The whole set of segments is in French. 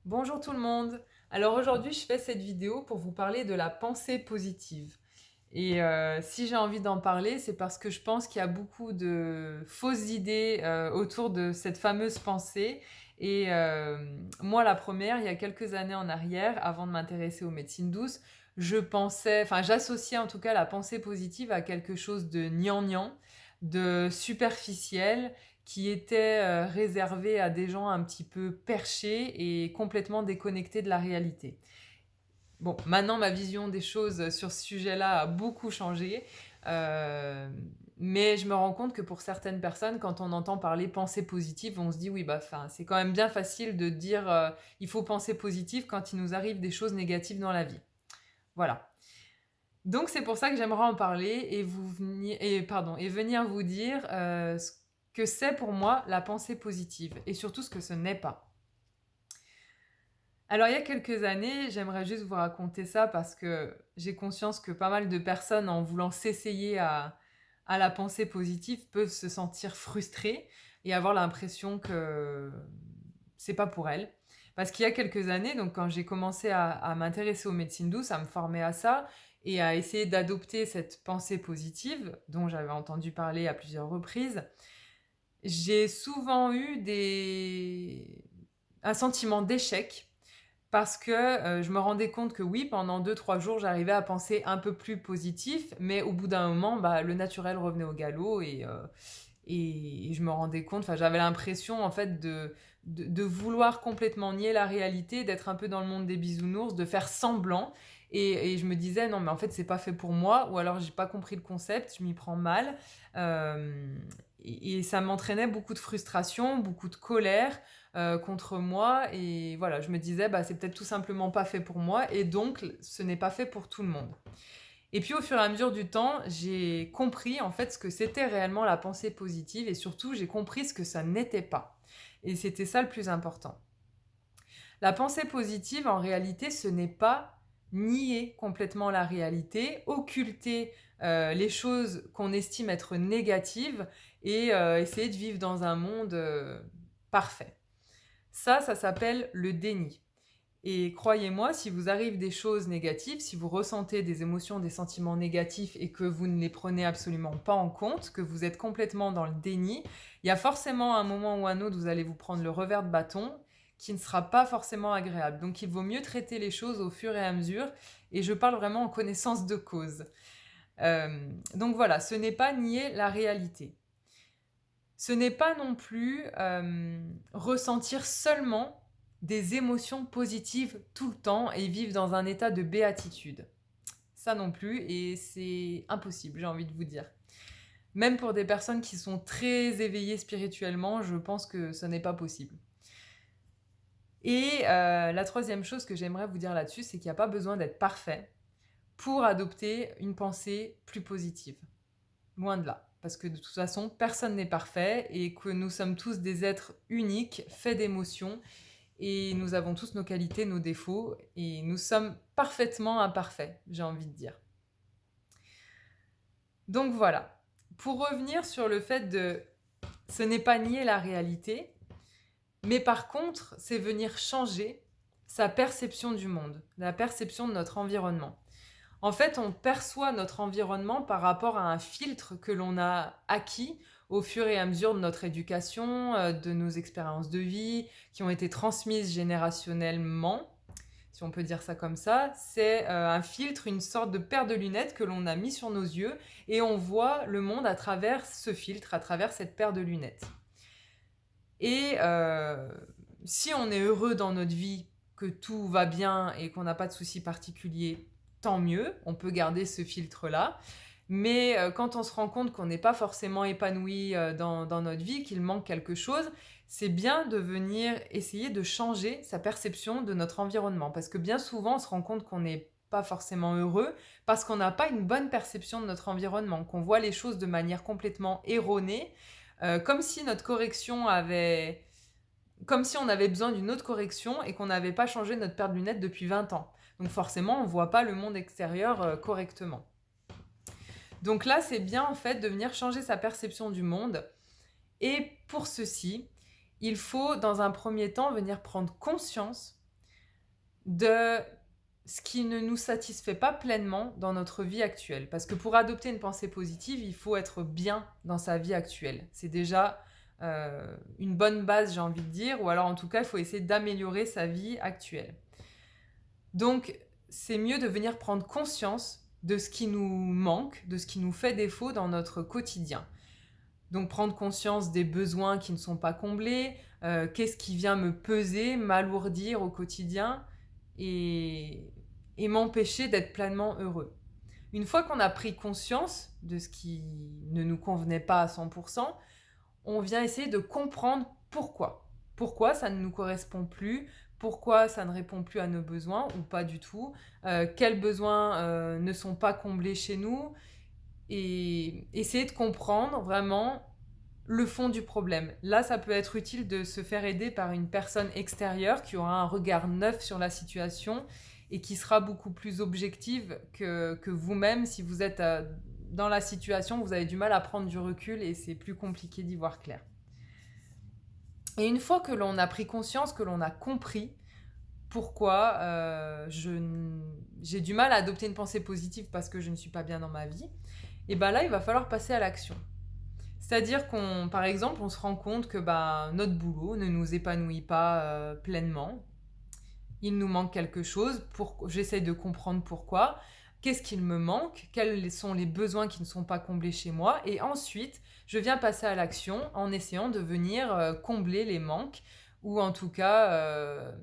Bonjour tout le monde. Alors aujourd'hui, je fais cette vidéo pour vous parler de la pensée positive. Et si j'ai envie d'en parler, c'est parce que je pense qu'il y a beaucoup de fausses idées autour de cette fameuse pensée. Et moi, la première, il y a quelques années en arrière, avant de m'intéresser aux médecines douces, j'associais en tout cas la pensée positive à quelque chose de gnangnan, de superficiel, qui était réservé à des gens un petit peu perchés et complètement déconnectés de la réalité. Bon, maintenant ma vision des choses sur ce sujet-là a beaucoup changé, euh, mais je me rends compte que pour certaines personnes, quand on entend parler pensée positive, on se dit oui, bah, c'est quand même bien facile de dire il faut penser positive quand il nous arrive des choses négatives dans la vie. Voilà. Donc c'est pour ça que j'aimerais en parler et venir vous dire ce que c'est pour moi la pensée positive et surtout ce que ce n'est pas. Alors il y a quelques années, j'aimerais juste vous raconter ça parce que j'ai conscience que pas mal de personnes en voulant s'essayer à la pensée positive peuvent se sentir frustrées et avoir l'impression que c'est pas pour elles. Parce qu'il y a quelques années, donc quand j'ai commencé à m'intéresser aux médecines douces, à me former à ça et à essayer d'adopter cette pensée positive dont j'avais entendu parler à plusieurs reprises, j'ai souvent eu un sentiment d'échec parce que je me rendais compte que oui, pendant 2 3 jours, j'arrivais à penser un peu plus positif, mais au bout d'un moment, bah, le naturel revenait au galop et je me rendais compte, enfin, j'avais l'impression en fait de vouloir complètement nier la réalité, d'être un peu dans le monde des bisounours, de faire semblant. Et je me disais, non, mais en fait, c'est pas fait pour moi, ou alors j'ai pas compris le concept, je m'y prends mal. Et ça m'entraînait beaucoup de frustration, beaucoup de colère contre moi. Et voilà, je me disais, bah, c'est peut-être tout simplement pas fait pour moi, et donc ce n'est pas fait pour tout le monde. Et puis au fur et à mesure du temps, j'ai compris en fait ce que c'était réellement la pensée positive et surtout j'ai compris ce que ça n'était pas. Et c'était ça le plus important. La pensée positive, en réalité, ce n'est pas nier complètement la réalité, occulter les choses qu'on estime être négatives et essayer de vivre dans un monde parfait. Ça s'appelle le déni. Et croyez-moi, si vous arrivent des choses négatives, si vous ressentez des émotions, des sentiments négatifs et que vous ne les prenez absolument pas en compte, que vous êtes complètement dans le déni, il y a forcément un moment ou un autre, vous allez vous prendre le revers de bâton qui ne sera pas forcément agréable. Donc il vaut mieux traiter les choses au fur et à mesure, et je parle vraiment en connaissance de cause. Donc voilà, ce n'est pas nier la réalité. Ce n'est pas non plus ressentir seulement des émotions positives tout le temps et vivre dans un état de béatitude. Ça non plus, et c'est impossible, j'ai envie de vous dire. Même pour des personnes qui sont très éveillées spirituellement, je pense que ce n'est pas possible. Et la troisième chose que j'aimerais vous dire là-dessus, c'est qu'il n'y a pas besoin d'être parfait pour adopter une pensée plus positive. Loin de là. Parce que de toute façon, personne n'est parfait et que nous sommes tous des êtres uniques, faits d'émotions, et nous avons tous nos qualités, nos défauts, et nous sommes parfaitement imparfaits, j'ai envie de dire. Donc voilà. Pour revenir sur le fait de ce n'est pas nier la réalité, mais par contre, c'est venir changer sa perception du monde, la perception de notre environnement. En fait, on perçoit notre environnement par rapport à un filtre que l'on a acquis au fur et à mesure de notre éducation, de nos expériences de vie, qui ont été transmises générationnellement, si on peut dire ça comme ça. C'est un filtre, une sorte de paire de lunettes que l'on a mis sur nos yeux et on voit le monde à travers ce filtre, à travers cette paire de lunettes. Et si on est heureux dans notre vie, que tout va bien et qu'on n'a pas de soucis particuliers, tant mieux, on peut garder ce filtre-là. Mais quand on se rend compte qu'on n'est pas forcément épanoui dans notre vie, qu'il manque quelque chose, c'est bien de venir essayer de changer sa perception de notre environnement. Parce que bien souvent, on se rend compte qu'on n'est pas forcément heureux parce qu'on n'a pas une bonne perception de notre environnement, qu'on voit les choses de manière complètement erronée, comme si notre correction avait... Comme si on avait besoin d'une autre correction et qu'on n'avait pas changé notre paire de lunettes depuis 20 ans. Donc forcément, on ne voit pas le monde extérieur correctement. Donc là, c'est bien en fait de venir changer sa perception du monde. Et pour ceci, il faut dans un premier temps venir prendre conscience de ce qui ne nous satisfait pas pleinement dans notre vie actuelle. Parce que pour adopter une pensée positive, il faut être bien dans sa vie actuelle. C'est déjà une bonne base, j'ai envie de dire, ou alors en tout cas, il faut essayer d'améliorer sa vie actuelle. Donc, c'est mieux de venir prendre conscience de ce qui nous manque, de ce qui nous fait défaut dans notre quotidien. Donc, prendre conscience des besoins qui ne sont pas comblés, qu'est-ce qui vient me peser, m'alourdir au quotidien et m'empêcher d'être pleinement heureux. Une fois qu'on a pris conscience de ce qui ne nous convenait pas à 100%, on vient essayer de comprendre pourquoi. Pourquoi ça ne nous correspond plus, pourquoi ça ne répond plus à nos besoins ou pas du tout, quels besoins ne sont pas comblés chez nous, et essayer de comprendre vraiment le fond du problème. Là, ça peut être utile de se faire aider par une personne extérieure qui aura un regard neuf sur la situation et qui sera beaucoup plus objective que vous-même. Si vous êtes dans la situation, vous avez du mal à prendre du recul et c'est plus compliqué d'y voir clair. Et une fois que l'on a pris conscience, que l'on a compris pourquoi j'ai du mal à adopter une pensée positive parce que je ne suis pas bien dans ma vie, et bien là, il va falloir passer à l'action. C'est-à-dire par exemple, on se rend compte que notre boulot ne nous épanouit pas pleinement. Il nous manque quelque chose. J'essaie de comprendre pourquoi. Qu'est-ce qu'il me manque? Quels sont les besoins qui ne sont pas comblés chez moi? Et ensuite, je viens passer à l'action en essayant de venir combler les manques ou en tout cas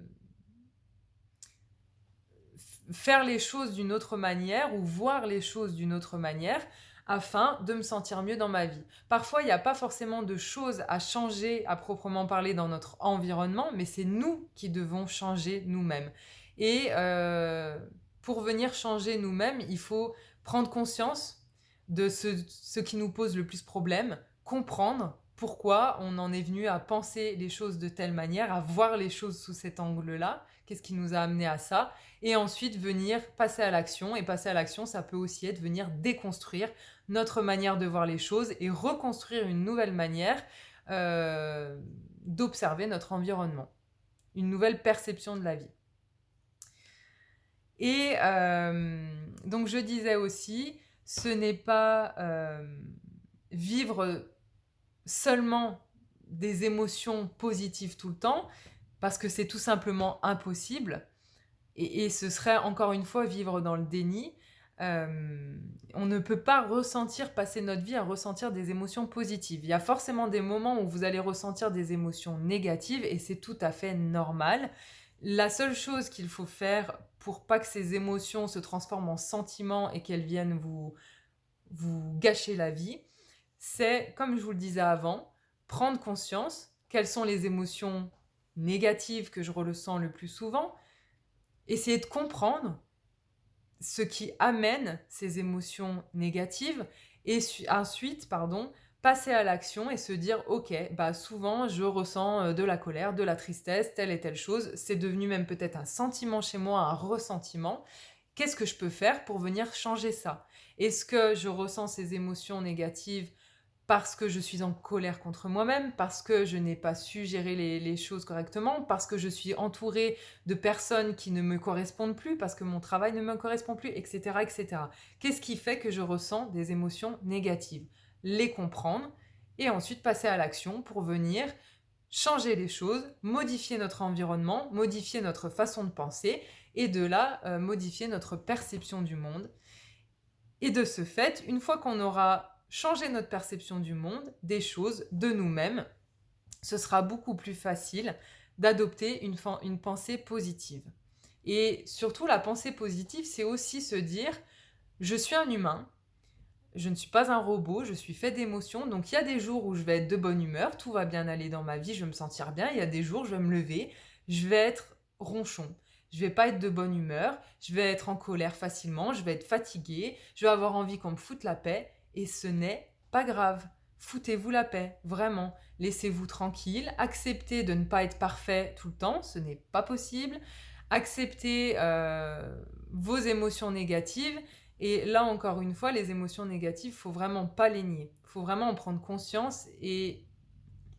faire les choses d'une autre manière ou voir les choses d'une autre manière afin de me sentir mieux dans ma vie. Parfois, il n'y a pas forcément de choses à changer à proprement parler dans notre environnement, mais c'est nous qui devons changer nous-mêmes. Et pour venir changer nous-mêmes, il faut prendre conscience de ce qui nous pose le plus problème, comprendre pourquoi on en est venu à penser les choses de telle manière, à voir les choses sous cet angle-là, qu'est-ce qui nous a amené à ça, et ensuite venir passer à l'action. Et passer à l'action, ça peut aussi être venir déconstruire notre manière de voir les choses et reconstruire une nouvelle manière d'observer notre environnement, une nouvelle perception de la vie. Et donc je disais aussi, ce n'est pas vivre seulement des émotions positives tout le temps, parce que c'est tout simplement impossible. Et ce serait encore une fois vivre dans le déni. On ne peut pas passer notre vie à ressentir des émotions positives. Il y a forcément des moments où vous allez ressentir des émotions négatives et c'est tout à fait normal. La seule chose qu'il faut faire pour pas que ces émotions se transforment en sentiments et qu'elles viennent vous gâcher la vie, c'est, comme je vous le disais avant, prendre conscience quelles sont les émotions négatives que je ressens le plus souvent, essayer de comprendre ce qui amène ces émotions négatives et ensuite, passer à l'action et se dire ok, souvent je ressens de la colère, de la tristesse, telle et telle chose, c'est devenu même peut-être un sentiment chez moi, un ressentiment. Qu'est-ce que je peux faire pour venir changer ça? Est-ce que je ressens ces émotions négatives parce que je suis en colère contre moi-même, parce que je n'ai pas su gérer les choses correctement, parce que je suis entourée de personnes qui ne me correspondent plus, parce que mon travail ne me correspond plus, etc., etc. Qu'est-ce qui fait que je ressens des émotions négatives? Les comprendre et ensuite passer à l'action pour venir changer les choses, modifier notre environnement, modifier notre façon de penser et de là, modifier notre perception du monde. Et de ce fait, une fois qu'on aura changé notre perception du monde, des choses, de nous-mêmes, ce sera beaucoup plus facile d'adopter une pensée positive. Et surtout, la pensée positive, c'est aussi se dire « je suis un humain, je ne suis pas un robot, je suis fait d'émotions, donc il y a des jours où je vais être de bonne humeur, tout va bien aller dans ma vie, je vais me sentir bien, il y a des jours où je vais me lever, je vais être ronchon. Je vais pas être de bonne humeur, je vais être en colère facilement, je vais être fatiguée, je vais avoir envie qu'on me foute la paix, et ce n'est pas grave. Foutez-vous la paix, vraiment. Laissez-vous tranquille, acceptez de ne pas être parfait tout le temps, ce n'est pas possible. Acceptez vos émotions négatives, et là encore une fois, les émotions négatives, il faut vraiment pas les nier. Il faut vraiment en prendre conscience et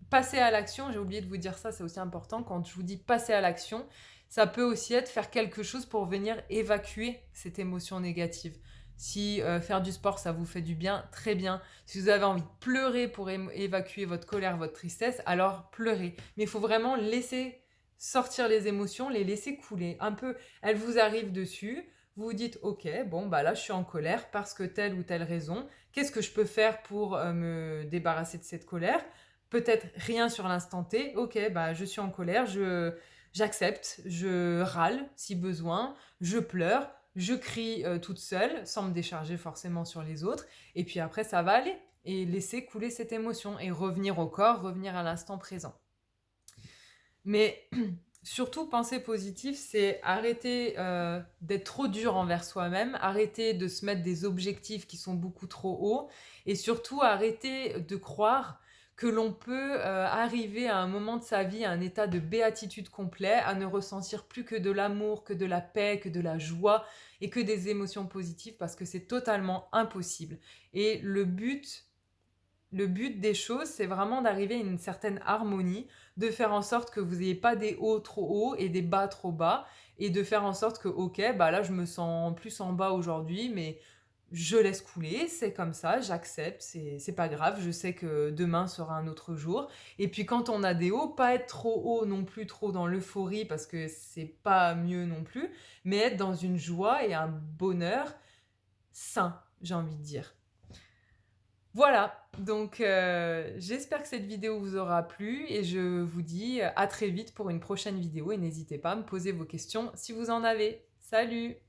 passer à l'action. J'ai oublié de vous dire ça, c'est aussi important. Quand je vous dis passer à l'action, Ça peut aussi être faire quelque chose pour venir évacuer cette émotion négative. Si faire du sport, ça vous fait du bien, très bien. Si vous avez envie de pleurer pour évacuer votre colère, votre tristesse, alors pleurez. Mais il faut vraiment laisser sortir les émotions, les laisser couler. Un peu, elles vous arrivent dessus, vous vous dites, ok, bon, bah là, je suis en colère parce que telle ou telle raison. Qu'est-ce que je peux faire pour me débarrasser de cette colère? Peut-être rien sur l'instant T. Ok, bah je suis en colère, j'accepte, je râle si besoin, je pleure, je crie toute seule, sans me décharger forcément sur les autres. Et puis après, ça va aller. Et laisser couler cette émotion et revenir au corps, revenir à l'instant présent. Mais surtout, penser positif, c'est arrêter d'être trop dur envers soi-même, arrêter de se mettre des objectifs qui sont beaucoup trop hauts, et surtout arrêter de croire que l'on peut arriver à un moment de sa vie à un état de béatitude complet, à ne ressentir plus que de l'amour, que de la paix, que de la joie et que des émotions positives, parce que c'est totalement impossible. Et le but des choses, c'est vraiment d'arriver à une certaine harmonie, de faire en sorte que vous n'ayez pas des hauts trop hauts et des bas trop bas, et de faire en sorte que, ok, bah là je me sens plus en bas aujourd'hui, mais je laisse couler, c'est comme ça, j'accepte, c'est pas grave, je sais que demain sera un autre jour. Et puis quand on a des hauts, pas être trop haut non plus, trop dans l'euphorie, parce que c'est pas mieux non plus, mais être dans une joie et un bonheur sain, j'ai envie de dire. Voilà, donc j'espère que cette vidéo vous aura plu et je vous dis à très vite pour une prochaine vidéo et n'hésitez pas à me poser vos questions si vous en avez. Salut!